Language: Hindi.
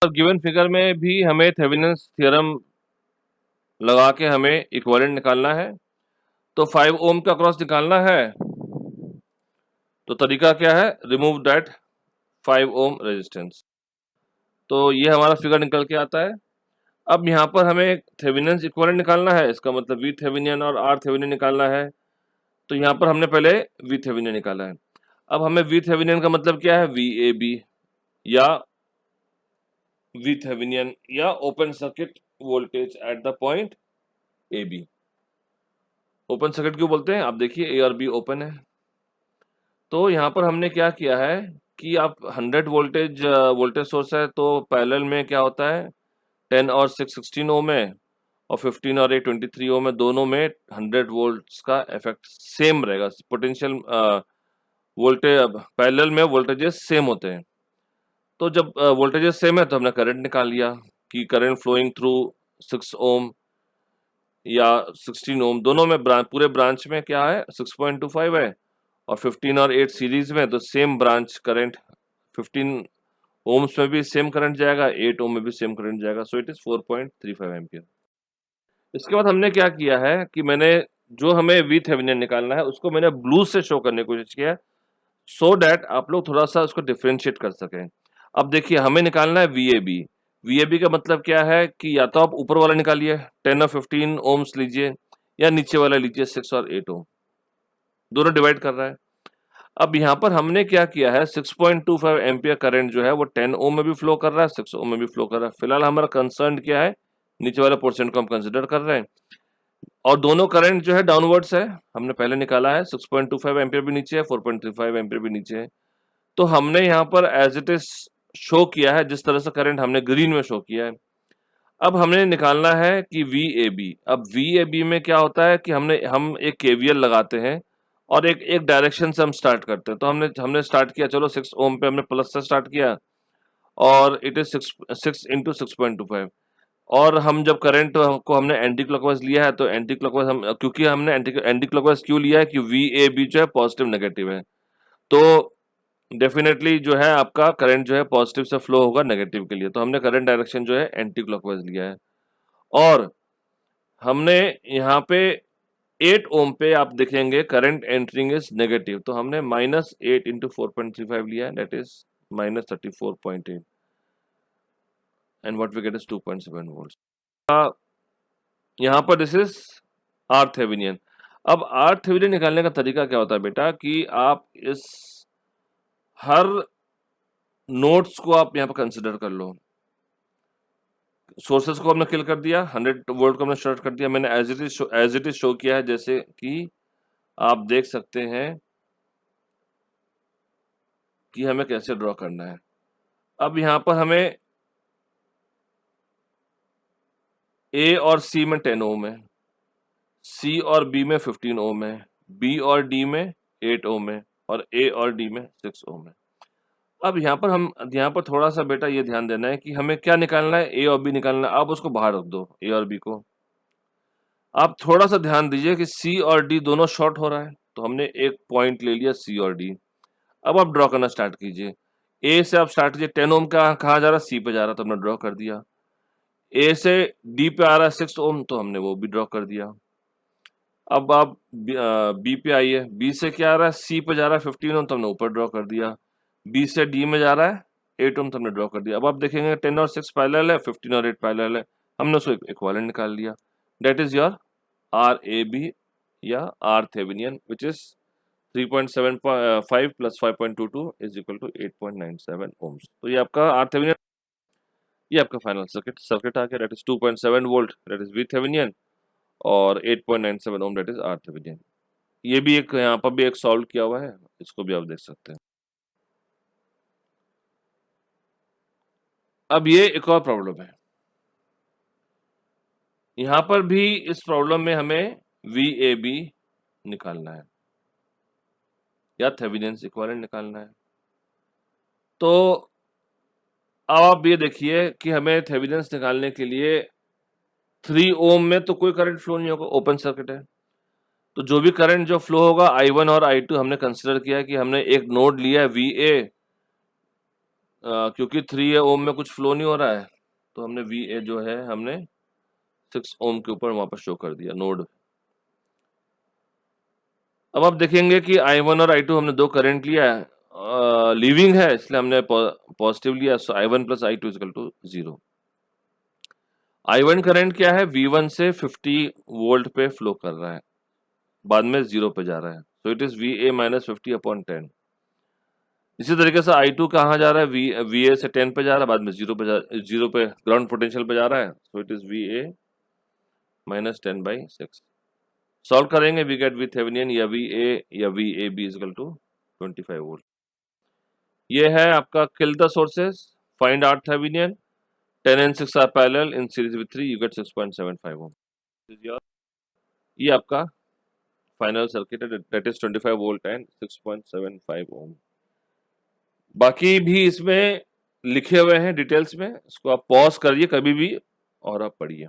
और गिवन फिगर में भी हमें थेवेनिन्स थ्योरम लगा के हमें इक्विवेलेंट निकालना है। तो 5 ओम का क्रॉस निकालना है, तो तरीका क्या है, रिमूव दैट 5 ओम रेजिस्टेंस। तो ये हमारा फिगर निकल के आता है। अब यहाँ पर हमें थेवेनिन्स इक्विवेलेंट निकालना है, इसका मतलब वी थेवेनिन और आर थेवेनिन निकालना है। तो यहाँ पर हमने पहले वी थेवेनिन निकाला है। अब हमें वी थेवेनिन का मतलब क्या है, वी ए बी या वी थेवेनिन या open circuit voltage at the point A B. Open circuit क्यों बोलते हैं, आप देखिए ए और बी ओपन है। तो यहाँ पर हमने क्या किया है कि आप 100 वोल्टेज सोर्स है, तो पैरेलल में क्या होता है, 10 और 6 16 ओम है, और 15 और 8 23 ओम है। दोनों में 100 वोल्ट्स का इफेक्ट सेम रहेगा। पोटेंशियल वोल्टेज पैरेलल में वोल्टेजेस सेम होते हैं। तो जब वोल्टेजेस सेम है तो हमने करंट निकाल लिया कि करंट फ्लोइंग थ्रू 6 ओम या 16 ओम, दोनों में पूरे ब्रांच में क्या है 6.25 है, और 15 और 8 सीरीज में, तो सेम ब्रांच करंट 15 ओम्स में भी सेम करंट जाएगा, 8 ओम में भी सेम करंट जाएगा। So it is 4.35 ampere. इसके बाद हमने क्या किया है कि मैंने जो हमें वी थेवेनिन निकालना है उसको मैंने ब्लू से शो करने की कोशिश किया, सो दैट आप लोग थोड़ा सा उसको डिफरेंशिएट कर सकें। अब देखिए हमें निकालना है V A B. V A B का मतलब क्या है कि या तो आप ऊपर वाला निकालिए 10 और 15 ओम्स लीजिए, या नीचे वाला लीजिए 6 और 8 ओम, दोनों डिवाइड कर रहा है। अब यहाँ पर हमने क्या किया है, 6.25 एम्पियर करंट जो है वो 10 ओम में भी फ्लो कर रहा है, 6 ओम में भी फ्लो कर रहा है। फिलहाल हमारा कंसर्न क्या है, नीचे वाले पोर्शन को हम कंसिडर कर रहे हैं, और दोनों करंट जो है डाउनवर्ड्स है। हमने पहले निकाला है 6.25 एम्पियर भी नीचे है, 4.35 एम्पियर भी नीचे है। तो हमने यहाँ पर एज इट इज शो किया है जिस तरह से करंट हमने ग्रीन में शो किया है। अब हमने निकालना है कि वी ए बी। अब वी ए बी में क्या होता है कि हम एक केवीएल लगाते हैं और एक डायरेक्शन से हम स्टार्ट करते हैं। तो हमने स्टार्ट किया, चलो 6 ओम पे हमने प्लस से स्टार्ट किया, और इट इज 6 इंटू 6.25। और हम जब करंट को हमने एंटी क्लॉकवाइज लिया है, तो एंटी क्लॉकवाइज हम, क्योंकि हमने एंटी क्लॉकवाइज क्यों लिया है कि वी ए बी जो है पॉजिटिव नेगेटिव है, तो डेफिनेटली जो है आपका करंट जो है पॉजिटिव से फ्लो होगा नेगेटिव के लिए। तो हमने करंट डायरेक्शन जो है एंटी क्लॉकवाइज लिया है। और हमने यहाँ पे 8 ओम पे आप देखेंगे करंट एंटरिंग इज नेगेटिव, तो हमने -8 इंटू 4.35 लिया है, that is -34.8, and what we get is 2.7 volt. यहाँ पर दिस इज आर थेवेनिन। अब आर थेवेनिन निकालने का तरीका क्या होता है बेटा, कि आप इस हर नोड्स को आप यहाँ पर कंसिडर कर लो। सोर्सेस को हमने किल कर दिया, 100 वोल्ट को हमने शॉर्ट कर दिया। मैंने एज इट इज शो किया है, जैसे कि आप देख सकते हैं कि हमें कैसे ड्रॉ करना है। अब यहाँ पर हमें ए और सी में 10 ओम है, सी और बी में 15 ओम है, बी और डी में 8 ओम है, और ए और डी में 6 ओम है। अब यहाँ पर थोड़ा सा बेटा ये ध्यान देना है कि हमें क्या निकालना है, ए और बी निकालना है। आप उसको बाहर रख दो, ए और बी को। आप थोड़ा सा ध्यान दीजिए कि सी और डी दोनों शॉर्ट हो रहा है, तो हमने एक पॉइंट ले लिया सी और डी। अब आप ड्रॉ करना स्टार्ट कीजिए। ए से आप स्टार्ट कीजिए, 10 ओम का कहाँ जा रहा है, सी पे जा रहा है, तो हमने ड्रॉ कर दिया। ए से डी पे आ रहा है 6 ओम, तो हमने वो भी ड्रॉ कर दिया। अब आप बी पे आइए, बी से क्या आ रहा है, सी पे जा रहा है 15 ओम, तो हमने ऊपर ड्रॉ कर दिया। बी से डी में जा रहा है 8 ओम, तो हमने ड्रॉ कर दिया। अब आप देखेंगे 10 और 6 पैरेलल है, 15 और 8 पैरेलल है, हमने उसको इक्विवेलेंट निकाल लिया। That is your R A B या R Thevenin, which is 3.75 plus 5.22 is equal to 8.97 ohms. तो ये आपका आर थेवेनिन, ये आपका फाइनल सर्किट आ गया। That is 2.7 volt, that is V Thevenin, और 8.97 ohm, that is R Thevenin. ये भी एक यहाँ पर भी एक सॉल्व किया हुआ है, इसको भी आप देख सकते हैं। अब ये एक और प्रॉब्लम है, यहाँ पर भी इस प्रॉब्लम में हमें वी ए बी निकालना है या थेवेनिन्स इक्विवेलेंट निकालना है। तो अब आप ये देखिए कि हमें थेवेनिन्स निकालने के लिए 3 ओम में तो कोई करंट फ्लो नहीं होगा, ओपन सर्किट है। तो जो भी करंट जो फ्लो होगा I1 और I2 हमने कंसिडर किया कि हमने एक नोड लिया है VA, क्योंकि 3 ओम में कुछ फ्लो नहीं हो रहा है, तो हमने VA जो है हमने 6 ओम के ऊपर वापस शो कर दिया नोड। अब आप देखेंगे कि I1 और I2 हमने 2 करंट लिया है, लीविंग है इसलिए हमने पॉजिटिव लिया, so I1 plus I2 equal to 0। I1 current क्या है, V1 से 50 वोल्ट पे फ्लो कर रहा है, बाद में 0 पे जा रहा है, so it is VA minus 50/10। इसी तरीके से I2 कहाँ जा रहा है, VA से 10 पे जा रहा है, बाद में 0 पे ग्राउंड पोटेंशियल पे जा रहा है, so it is VA minus 10/6। Solve करेंगे, वी गेट VThevenin या VA या VAB इक्वल टू 25 वोल्ट। ये है आपका kill the sources, find out Thevenin, 10 and 6 are parallel in series with 3, you get 6.75 ohm। ये आपका फाइनल सर्किट है, दैट इज 25 वोल्ट एंड 6.75 ओम। बाकी भी इसमें लिखे हुए हैं डिटेल्स में, इसको आप पॉज करिए कभी भी और आप पढ़िए।